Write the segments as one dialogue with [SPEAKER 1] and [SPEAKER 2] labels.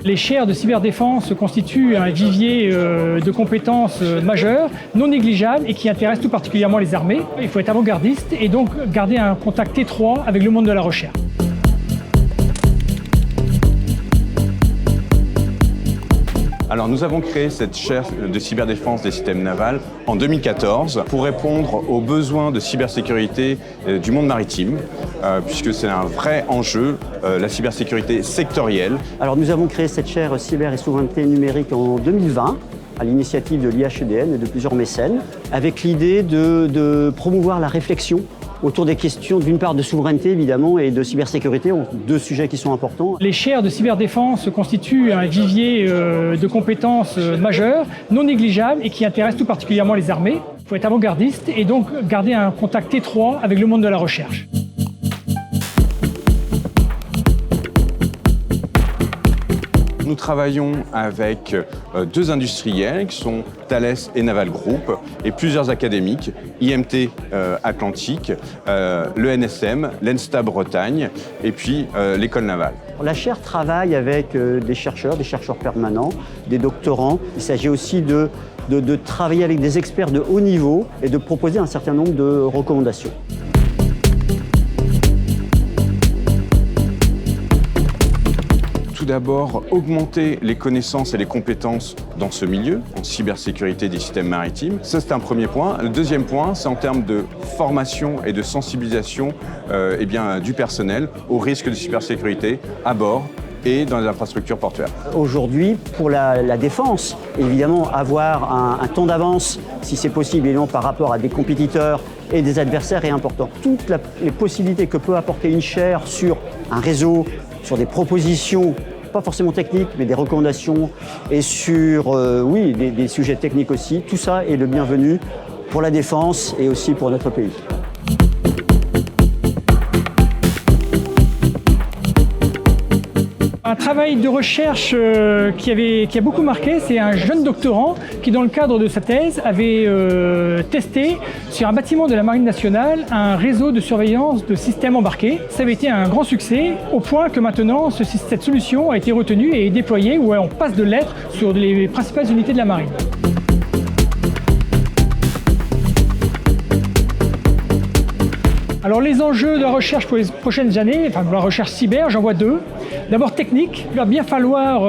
[SPEAKER 1] Les chaires de cyberdéfense constituent un vivier de compétences majeures, non négligeables et qui intéressent tout particulièrement les armées. Il faut être avant-gardiste et donc garder un contact étroit avec le monde de la recherche.
[SPEAKER 2] Alors nous avons créé cette chaire de cyberdéfense des systèmes navals en 2014 pour répondre aux besoins de cybersécurité du monde maritime, puisque c'est un vrai enjeu, la cybersécurité sectorielle.
[SPEAKER 3] Alors nous avons créé cette chaire cyber et souveraineté numérique en 2020 à l'initiative de l'IHEDN et de plusieurs mécènes, avec l'idée de promouvoir la réflexion autour des questions, d'une part de souveraineté évidemment et de cybersécurité, deux sujets qui sont importants.
[SPEAKER 1] Les chaires de cyberdéfense constituent un vivier de compétences majeures, non négligeables et qui intéressent tout particulièrement les armées. Il faut être avant-gardiste et donc garder un contact étroit avec le monde de la recherche.
[SPEAKER 2] Nous travaillons avec deux industriels qui sont Thales et Naval Group et plusieurs académiques, IMT Atlantique, l'ENSM, l'ENSTA Bretagne et puis l'école navale.
[SPEAKER 3] La chaire travaille avec des chercheurs permanents, des doctorants. Il s'agit aussi de travailler avec des experts de haut niveau et de proposer un certain nombre de recommandations.
[SPEAKER 2] Tout d'abord, augmenter les connaissances et les compétences dans ce milieu, en cybersécurité des systèmes maritimes. Ça, c'est un premier point. Le deuxième point, c'est en termes de formation et de sensibilisation du personnel aux risques de cybersécurité à bord et dans les infrastructures portuaires.
[SPEAKER 3] Aujourd'hui, pour la défense, évidemment, avoir un temps d'avance, si c'est possible, évidemment, par rapport à des compétiteurs et des adversaires est important. Toutes les possibilités que peut apporter une chaire sur un réseau, sur des propositions, pas forcément techniques, mais des recommandations, et sur des sujets techniques aussi, tout ça est le bienvenu pour la défense et aussi pour notre pays.
[SPEAKER 1] Un travail de recherche qui a beaucoup marqué, c'est un jeune doctorant qui, dans le cadre de sa thèse, avait testé sur un bâtiment de la Marine nationale un réseau de surveillance de systèmes embarqués. Ça avait été un grand succès, au point que maintenant, cette solution a été retenue et est déployée, où on passe de lettres sur les principales unités de la Marine. Alors les enjeux de la recherche pour les prochaines années, enfin de la recherche cyber, j'en vois deux. D'abord technique, il va bien falloir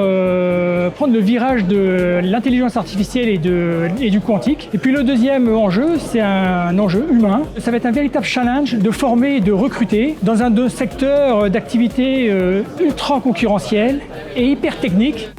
[SPEAKER 1] prendre le virage de l'intelligence artificielle et du quantique. Et puis le deuxième enjeu, c'est un enjeu humain. Ça va être un véritable challenge de former et de recruter dans un secteur d'activité ultra concurrentiel et hyper technique.